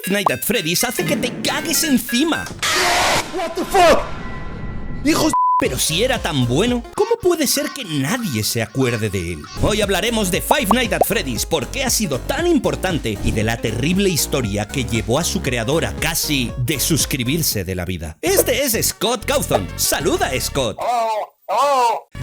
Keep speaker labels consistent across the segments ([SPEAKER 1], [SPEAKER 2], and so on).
[SPEAKER 1] Nights at Freddy's hace que te cagues encima.
[SPEAKER 2] What the fuck? ¡Hijos!
[SPEAKER 1] Pero si era tan bueno, ¿cómo puede ser que nadie se acuerde de él? Hoy hablaremos de Five Nights at Freddy's, por qué ha sido tan importante y de la terrible historia que llevó a su creador a casi desuscribirse de la vida. Este es Scott Cawthon. ¡Saluda, Scott!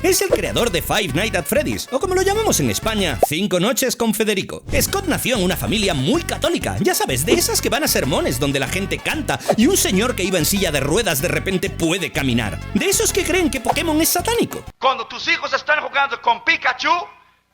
[SPEAKER 1] Es el creador de Five Nights at Freddy's, o como lo llamamos en España, 5 noches con Federico. Scott nació en una familia muy católica, ya sabes, de esas que van a sermones donde la gente canta y un señor que iba en silla de ruedas de repente puede caminar. De esos que creen que Pokémon es satánico.
[SPEAKER 3] Cuando tus hijos están jugando con Pikachu,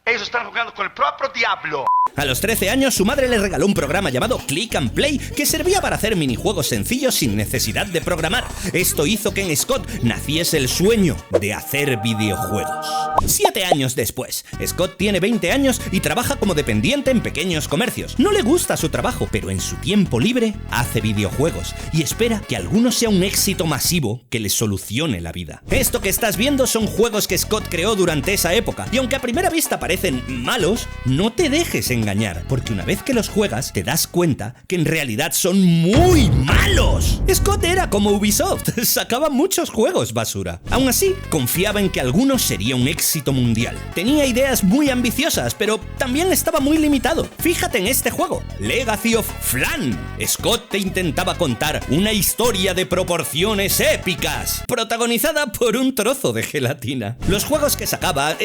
[SPEAKER 3] ellos están jugando con el propio diablo.
[SPEAKER 1] A los 13 años, su madre le regaló un programa llamado Click and Play que servía para hacer minijuegos sencillos sin necesidad de programar. Esto hizo que en Scott naciese el sueño de hacer videojuegos. 7 años después, Scott tiene 20 años y trabaja como dependiente en pequeños comercios. No le gusta su trabajo, pero en su tiempo libre hace videojuegos y espera que alguno sea un éxito masivo que le solucione la vida. Esto que estás viendo son juegos que Scott creó durante esa época y aunque a primera vista parecen malos, no te dejes engañar, porque una vez que los juegas te das cuenta que en realidad son muy malos. Scott era como Ubisoft, sacaba muchos juegos basura. Aún así, confiaba en que alguno sería un éxito mundial. Tenía ideas muy ambiciosas, pero también estaba muy limitado. Fíjate en este juego, Legacy of Flan. Scott te intentaba contar una historia de proporciones épicas, protagonizada por un trozo de gelatina. Los juegos que sacaba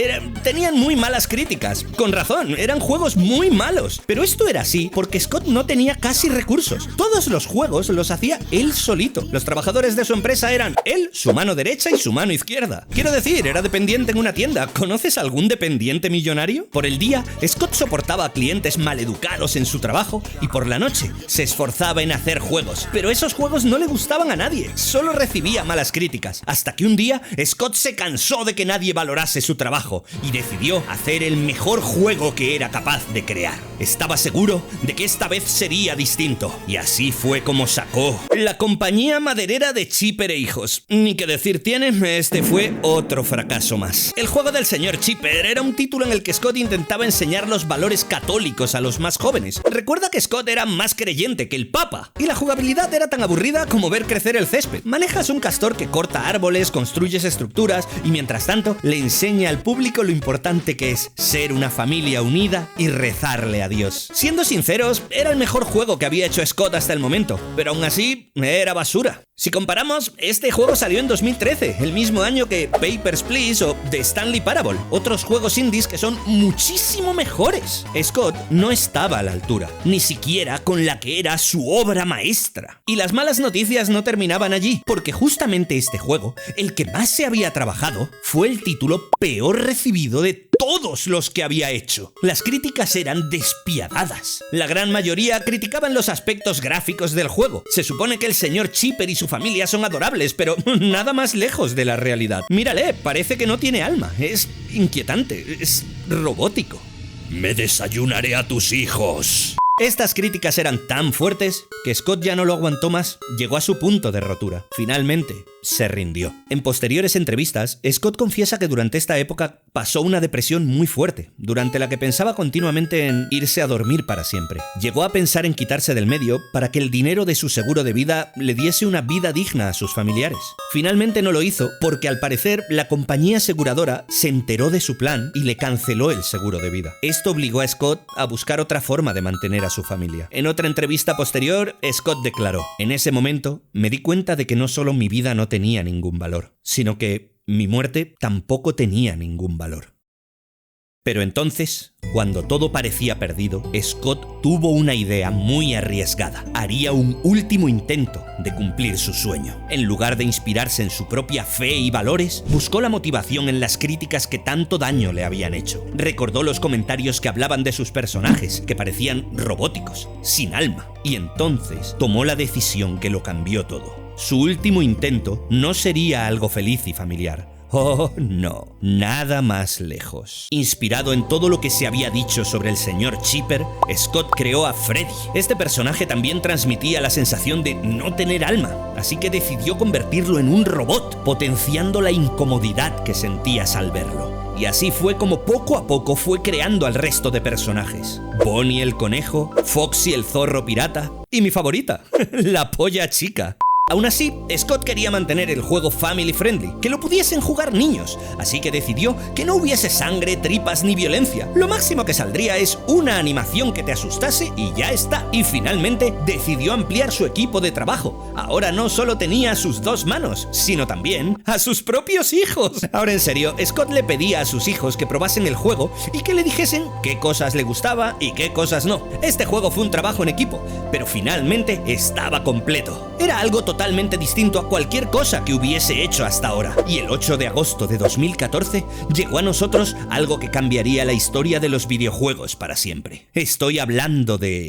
[SPEAKER 1] tenían muy malas críticas. Con razón, eran juegos muy malos. Pero esto era así porque Scott no tenía casi recursos. Todos los juegos los hacía él solito. Los trabajadores de su empresa eran él, su mano derecha y su mano izquierda. Quiero decir, era dependiente en una tienda. ¿Conoces algún dependiente millonario? Por el día, Scott soportaba a clientes maleducados en su trabajo y por la noche se esforzaba en hacer juegos. Pero esos juegos no le gustaban a nadie. Solo recibía malas críticas. Hasta que un día, Scott se cansó de que nadie valorase su trabajo y decidió hacer el mejor juego que era capaz de crear. Estaba seguro de que esta vez sería distinto, y así fue como sacó la compañía maderera de Chipper e Hijos. Ni que decir tiene, este fue otro fracaso más. El juego del señor Chipper era un título en el que Scott intentaba enseñar los valores católicos a los más jóvenes. Recuerda que Scott era más creyente que el Papa, y la jugabilidad era tan aburrida como ver crecer el césped. Manejas un castor que corta árboles, construyes estructuras, y mientras tanto le enseña al público lo importante que es ser una familia unida y rezarle a Dios. Siendo sinceros, era el mejor juego que había hecho Scott hasta el momento, pero aún así era basura. Si comparamos, este juego salió en 2013, el mismo año que Papers, Please o The Stanley Parable, otros juegos indies que son muchísimo mejores. Scott no estaba a la altura, ni siquiera con la que era su obra maestra. Y las malas noticias no terminaban allí, porque justamente este juego, el que más se había trabajado, fue el título peor recibido de todos los que había hecho. Las críticas eran despiadadas. La gran mayoría criticaban los aspectos gráficos del juego. Se supone que el señor Chipper y su familia son adorables, pero nada más lejos de la realidad. Mírale, parece que no tiene alma. Es inquietante, es robótico.
[SPEAKER 4] Me desayunaré a tus hijos.
[SPEAKER 1] Estas críticas eran tan fuertes que Scott ya no lo aguantó más, llegó a su punto de rotura. Finalmente, se rindió. En posteriores entrevistas, Scott confiesa que durante esta época pasó una depresión muy fuerte, durante la que pensaba continuamente en irse a dormir para siempre. Llegó a pensar en quitarse del medio para que el dinero de su seguro de vida le diese una vida digna a sus familiares. Finalmente no lo hizo porque al parecer la compañía aseguradora se enteró de su plan y le canceló el seguro de vida. Esto obligó a Scott a buscar otra forma de mantener a su familia. En otra entrevista posterior, Scott declaró: en ese momento me di cuenta de que no solo mi vida no tenía ningún valor, sino que mi muerte tampoco tenía ningún valor. Pero entonces, cuando todo parecía perdido, Scott tuvo una idea muy arriesgada. Haría un último intento de cumplir su sueño. En lugar de inspirarse en su propia fe y valores, buscó la motivación en las críticas que tanto daño le habían hecho. Recordó los comentarios que hablaban de sus personajes, que parecían robóticos, sin alma. Y entonces tomó la decisión que lo cambió todo. Su último intento no sería algo feliz y familiar. Oh, no, nada más lejos. Inspirado en todo lo que se había dicho sobre el señor Chipper, Scott creó a Freddy. Este personaje también transmitía la sensación de no tener alma, así que decidió convertirlo en un robot, potenciando la incomodidad que sentías al verlo. Y así fue como poco a poco fue creando al resto de personajes. Bonnie el conejo, Foxy el zorro pirata y mi favorita, la polla chica. Aún así, Scott quería mantener el juego family friendly, que lo pudiesen jugar niños, así que decidió que no hubiese sangre, tripas ni violencia. Lo máximo que saldría es una animación que te asustase y ya está. Y finalmente decidió ampliar su equipo de trabajo. Ahora no solo tenía a sus 2 manos, sino también a sus propios hijos. Ahora en serio, Scott le pedía a sus hijos que probasen el juego y que le dijesen qué cosas le gustaba y qué cosas no. Este juego fue un trabajo en equipo, pero finalmente estaba completo. Era algo totalmente distinto a cualquier cosa que hubiese hecho hasta ahora. Y el 8 de agosto de 2014 llegó a nosotros algo que cambiaría la historia de los videojuegos para siempre. Estoy hablando de...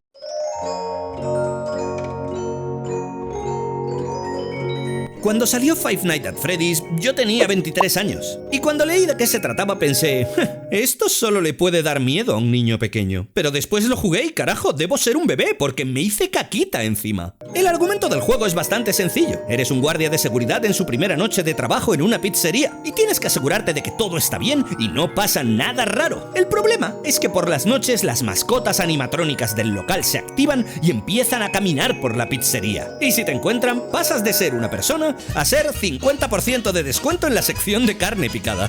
[SPEAKER 1] Cuando salió Five Nights at Freddy's, yo tenía 23 años. Y cuando leí de qué se trataba pensé, esto solo le puede dar miedo a un niño pequeño. Pero después lo jugué y carajo, debo ser un bebé porque me hice caquita encima. El argumento del juego es bastante sencillo. Eres un guardia de seguridad en su primera noche de trabajo en una pizzería y tienes que asegurarte de que todo está bien y no pasa nada raro. El problema es que por las noches las mascotas animatrónicas del local se activan y empiezan a caminar por la pizzería. Y si te encuentran, pasas de ser una persona a ser 50% de descuento en la sección de carne picada.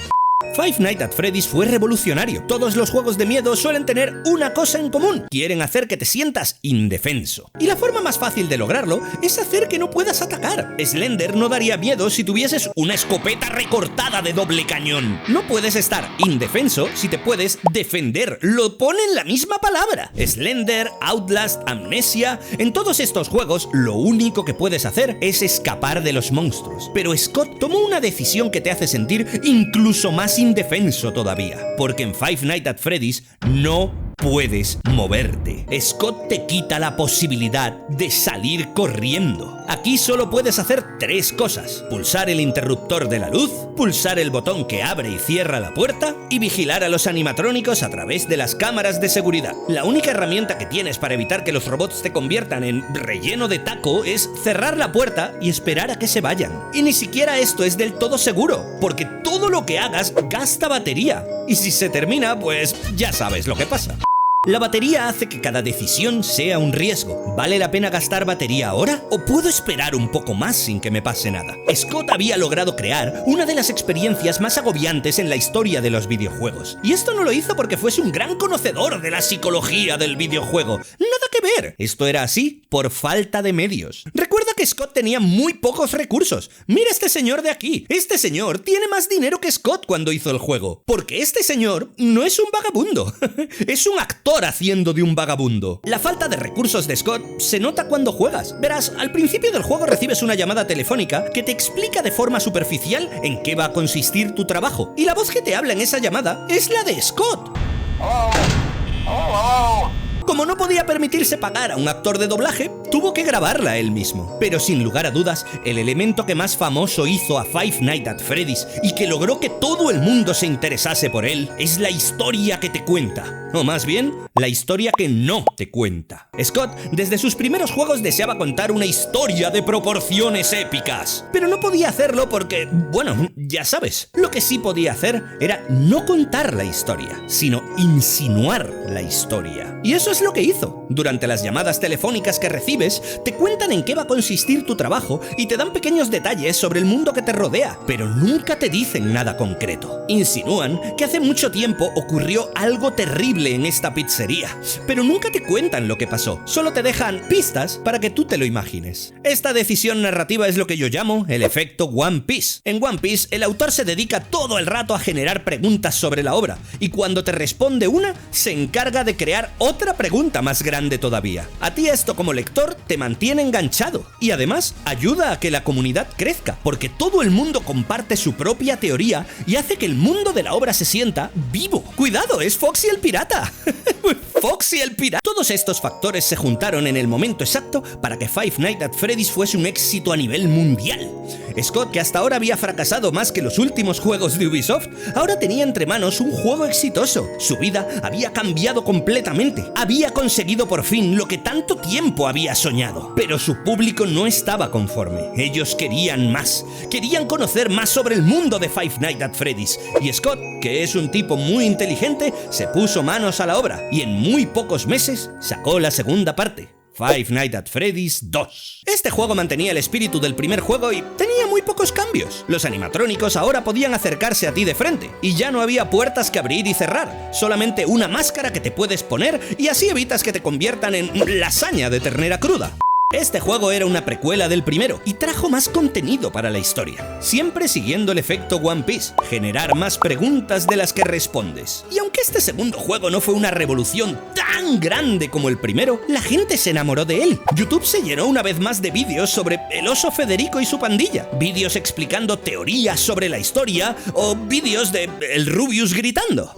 [SPEAKER 1] Five Nights at Freddy's fue revolucionario. Todos los juegos de miedo suelen tener una cosa en común. Quieren hacer que te sientas indefenso. Y la forma más fácil de lograrlo es hacer que no puedas atacar. Slender no daría miedo si tuvieses una escopeta recortada de doble cañón. No puedes estar indefenso si te puedes defender. Lo pone en la misma palabra. Slender, Outlast, Amnesia... En todos estos juegos, lo único que puedes hacer es escapar de los monstruos. Pero Scott tomó una decisión que te hace sentir incluso más indefenso todavía, porque en Five Nights at Freddy's no puedes moverte. Scott te quita la posibilidad de salir corriendo. Aquí solo puedes hacer 3 cosas: pulsar el interruptor de la luz, pulsar el botón que abre y cierra la puerta y vigilar a los animatrónicos a través de las cámaras de seguridad. La única herramienta que tienes para evitar que los robots te conviertan en relleno de taco es cerrar la puerta y esperar a que se vayan. Y ni siquiera esto es del todo seguro, porque todo lo que hagas gasta batería. Y si se termina, pues ya sabes lo que pasa. La batería hace que cada decisión sea un riesgo. ¿Vale la pena gastar batería ahora? ¿O puedo esperar un poco más sin que me pase nada? Scott había logrado crear una de las experiencias más agobiantes en la historia de los videojuegos. Y esto no lo hizo porque fuese un gran conocedor de la psicología del videojuego. Nada que ver. Esto era así por falta de medios. Recuerda que Scott tenía muy pocos recursos. Mira este señor de aquí. Este señor tiene más dinero que Scott cuando hizo el juego. Porque este señor no es un vagabundo. Es un actor haciendo de un vagabundo. La falta de recursos de Scott se nota cuando juegas. Verás, al principio del juego recibes una llamada telefónica que te explica de forma superficial en qué va a consistir tu trabajo. Y la voz que te habla en esa llamada es la de Scott. Como no podía permitirse pagar a un actor de doblaje, tuvo que grabarla él mismo. Pero sin lugar a dudas, el elemento que más famoso hizo a Five Nights at Freddy's y que logró que todo el mundo se interesase por él es la historia que te cuenta. O más bien, la historia que no te cuenta. Scott, desde sus primeros juegos deseaba contar una historia de proporciones épicas. Pero no podía hacerlo porque, bueno, ya sabes. Lo que sí podía hacer era no contar la historia, sino insinuar la historia. Y eso es lo que hizo. Durante las llamadas telefónicas que recibes, te cuentan en qué va a consistir tu trabajo y te dan pequeños detalles sobre el mundo que te rodea, pero nunca te dicen nada concreto. Insinúan que hace mucho tiempo ocurrió algo terrible en esta pizzería, pero nunca te cuentan lo que pasó. Solo te dejan pistas para que tú te lo imagines. Esta decisión narrativa es lo que yo llamo el efecto One Piece. En One Piece, el autor se dedica todo el rato a generar preguntas sobre la obra, y cuando te responde una, se encarga de crear otra pregunta más grande todavía. A ti esto como lector te mantiene enganchado y además ayuda a que la comunidad crezca, porque todo el mundo comparte su propia teoría y hace que el mundo de la obra se sienta vivo. ¡Cuidado! ¡Es Foxy el pirata! Foxy el pirata. Todos estos factores se juntaron en el momento exacto para que Five Nights at Freddy's fuese un éxito a nivel mundial. Scott, que hasta ahora había fracasado más que los últimos juegos de Ubisoft, ahora tenía entre manos un juego exitoso. Su vida había cambiado completamente. Había conseguido por fin lo que tanto tiempo había soñado. Pero su público no estaba conforme. Ellos querían más. Querían conocer más sobre el mundo de Five Nights at Freddy's. Y Scott, que es un tipo muy inteligente, se puso manos a la obra y en muy pocos meses sacó la segunda parte. Five Nights at Freddy's 2. Este juego mantenía el espíritu del primer juego y tenía muy pocos cambios. Los animatrónicos ahora podían acercarse a ti de frente, y ya no había puertas que abrir y cerrar, solamente una máscara que te puedes poner y así evitas que te conviertan en lasaña de ternera cruda. Este juego era una precuela del primero y trajo más contenido para la historia, siempre siguiendo el efecto One Piece, generar más preguntas de las que respondes. Y aunque este segundo juego no fue una revolución tan grande como el primero, la gente se enamoró de él. YouTube se llenó una vez más de vídeos sobre el oso Federico y su pandilla, vídeos explicando teorías sobre la historia o vídeos de el Rubius gritando.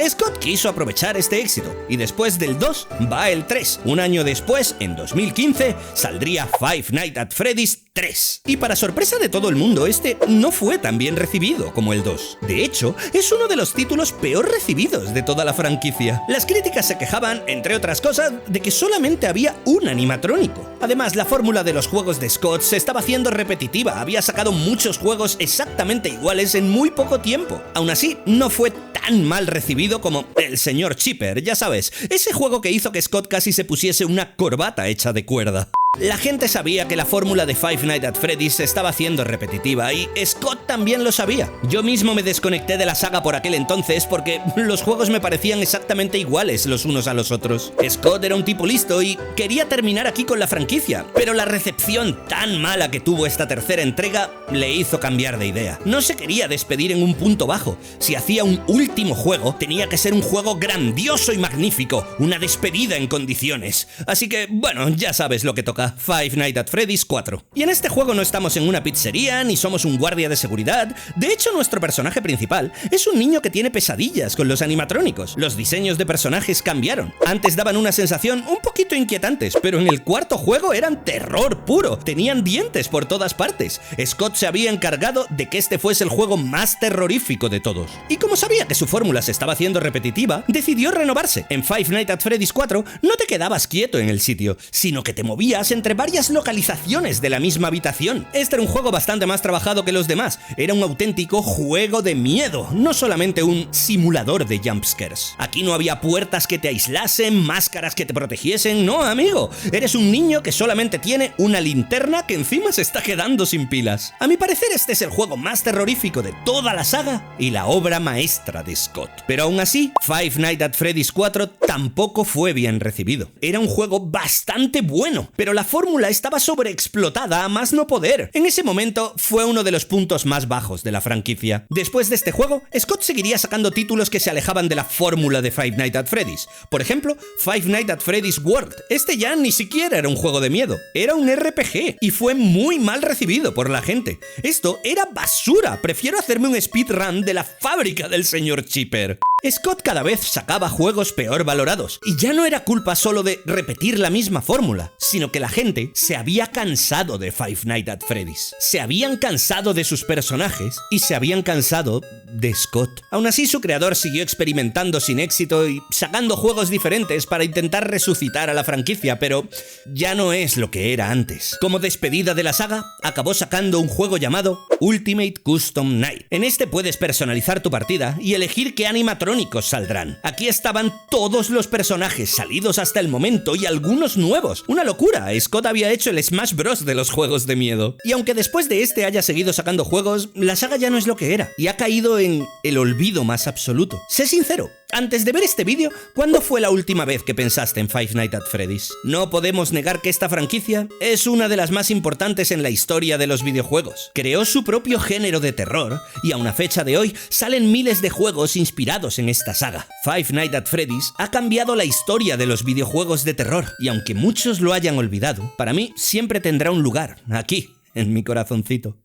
[SPEAKER 1] Scott quiso aprovechar este éxito, y después del 2 va el 3. Un año después, en 2015, saldría Five Nights at Freddy's 3. Y para sorpresa de todo el mundo, este no fue tan bien recibido como el 2. De hecho, es uno de los títulos peor recibidos de toda la franquicia. Las críticas se quejaban, entre otras cosas, de que solamente había un animatrónico. Además, la fórmula de los juegos de Scott se estaba haciendo repetitiva. Había sacado muchos juegos exactamente iguales en muy poco tiempo. Aún así, no fue tan mal recibido como el señor Chipper, ya sabes, ese juego que hizo que Scott casi se pusiese una corbata hecha de cuerda. La gente sabía que la fórmula de Five Nights at Freddy's se estaba haciendo repetitiva y Scott también lo sabía. Yo mismo me desconecté de la saga por aquel entonces porque los juegos me parecían exactamente iguales los unos a los otros. Scott era un tipo listo y quería terminar aquí con la franquicia, pero la recepción tan mala que tuvo esta tercera entrega le hizo cambiar de idea. No se quería despedir en un punto bajo. Si hacía un último juego, tenía que ser un juego grandioso y magnífico, una despedida en condiciones. Así que, bueno, ya sabes lo que toca. Five Nights at Freddy's 4. Y en este juego no estamos en una pizzería, ni somos un guardia de seguridad. De hecho, nuestro personaje principal es un niño que tiene pesadillas con los animatrónicos. Los diseños de personajes cambiaron. Antes daban una sensación un poquito inquietantes, pero en el cuarto juego eran terror puro. Tenían dientes por todas partes. Scott se había encargado de que este fuese el juego más terrorífico de todos. Y como sabía que su fórmula se estaba haciendo repetitiva, decidió renovarse. En Five Nights at Freddy's 4 no te quedabas quieto en el sitio, sino que te movías entre varias localizaciones de la misma habitación. Este era un juego bastante más trabajado que los demás. Era un auténtico juego de miedo, no solamente un simulador de jumpscares. Aquí no había puertas que te aislasen, máscaras que te protegiesen, no, amigo. Eres un niño que solamente tiene una linterna que encima se está quedando sin pilas. A mi parecer, este es el juego más terrorífico de toda la saga y la obra maestra de Scott. Pero aún así, Five Nights at Freddy's 4 tampoco fue bien recibido. Era un juego bastante bueno, pero la fórmula estaba sobreexplotada a más no poder. En ese momento fue uno de los puntos más bajos de la franquicia. Después de este juego, Scott seguiría sacando títulos que se alejaban de la fórmula de Five Nights at Freddy's. Por ejemplo, Five Nights at Freddy's World. Este ya ni siquiera era un juego de miedo, era un RPG y fue muy mal recibido por la gente. Esto era basura. Prefiero hacerme un speedrun de la fábrica del señor Chipper. Scott cada vez sacaba juegos peor valorados, y ya no era culpa solo de repetir la misma fórmula, sino que la gente se había cansado de Five Nights at Freddy's. Se habían cansado de sus personajes y se habían cansado de Scott. Aún así, su creador siguió experimentando sin éxito y sacando juegos diferentes para intentar resucitar a la franquicia, pero ya no es lo que era antes. Como despedida de la saga, acabó sacando un juego llamado Ultimate Custom Night. En este puedes personalizar tu partida y elegir qué animatrónicos saldrán. Aquí estaban todos los personajes salidos hasta el momento y algunos nuevos. Una locura. Scott había hecho el Smash Bros. De los juegos de miedo. Y aunque después de este haya seguido sacando juegos, la saga ya no es lo que era y ha caído en el olvido más absoluto. Sé sincero. Antes de ver este vídeo, ¿cuándo fue la última vez que pensaste en Five Nights at Freddy's? No podemos negar que esta franquicia es una de las más importantes en la historia de los videojuegos. Creó su propio género de terror y a una fecha de hoy salen miles de juegos inspirados en esta saga. Five Nights at Freddy's ha cambiado la historia de los videojuegos de terror y aunque muchos lo hayan olvidado, para mí siempre tendrá un lugar aquí, en mi corazoncito.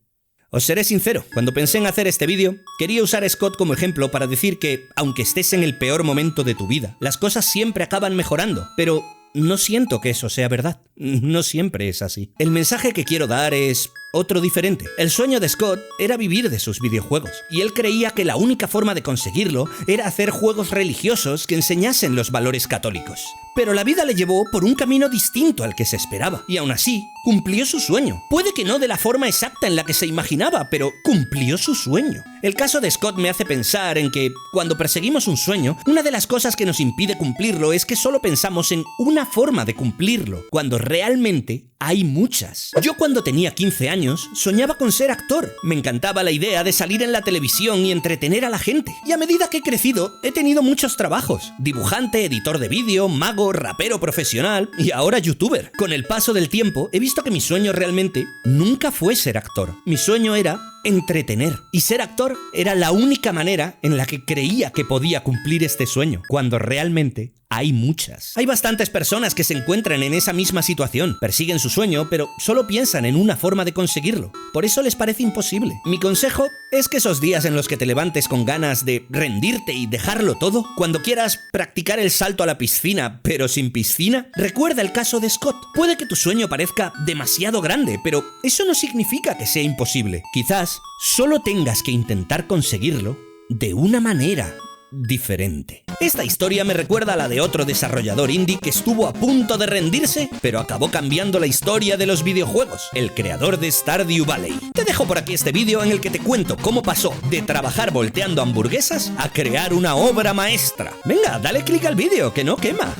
[SPEAKER 1] Os seré sincero, cuando pensé en hacer este vídeo, quería usar a Scott como ejemplo para decir que, aunque estés en el peor momento de tu vida, las cosas siempre acaban mejorando, pero no siento que eso sea verdad. No siempre es así. El mensaje que quiero dar es otro diferente. El sueño de Scott era vivir de sus videojuegos, y él creía que la única forma de conseguirlo era hacer juegos religiosos que enseñasen los valores católicos. Pero la vida le llevó por un camino distinto al que se esperaba, y aún así, cumplió su sueño. Puede que no de la forma exacta en la que se imaginaba, pero cumplió su sueño. El caso de Scott me hace pensar en que, cuando perseguimos un sueño, una de las cosas que nos impide cumplirlo es que solo pensamos en una forma de cumplirlo, cuando realmente hay muchas. Yo cuando tenía 15 años soñaba con ser actor. Me encantaba la idea de salir en la televisión y entretener a la gente. Y a medida que he crecido, he tenido muchos trabajos. Dibujante, editor de vídeo, mago, rapero profesional y ahora youtuber. Con el paso del tiempo, he visto que mi sueño realmente nunca fue ser actor. Mi sueño era entretener. Y ser actor era la única manera en la que creía que podía cumplir este sueño, cuando realmente hay muchas. Hay bastantes personas que se encuentran en esa misma situación. Persiguen su sueño, pero solo piensan en una forma de conseguirlo. Por eso les parece imposible. Mi consejo es que esos días en los que te levantes con ganas de rendirte y dejarlo todo, cuando quieras practicar el salto a la piscina, pero sin piscina, recuerda el caso de Scott. Puede que tu sueño parezca demasiado grande, pero eso no significa que sea imposible. Quizás solo tengas que intentar conseguirlo de una manera diferente. Esta historia me recuerda a la de otro desarrollador indie que estuvo a punto de rendirse, pero acabó cambiando la historia de los videojuegos, el creador de Stardew Valley. Te dejo por aquí este vídeo en el que te cuento cómo pasó de trabajar volteando hamburguesas a crear una obra maestra. Venga, dale click al vídeo, que no quema.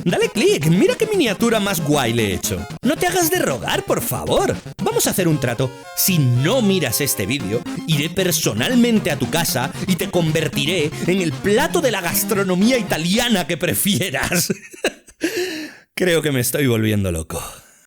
[SPEAKER 1] Dale click, mira qué miniatura más guay le he hecho. No te hagas de rogar, por favor. Vamos a hacer un trato. Si no miras este vídeo, iré personalmente a tu casa y te convertiré en el plato de la gastronomía italiana que prefieras. Creo que me estoy volviendo loco.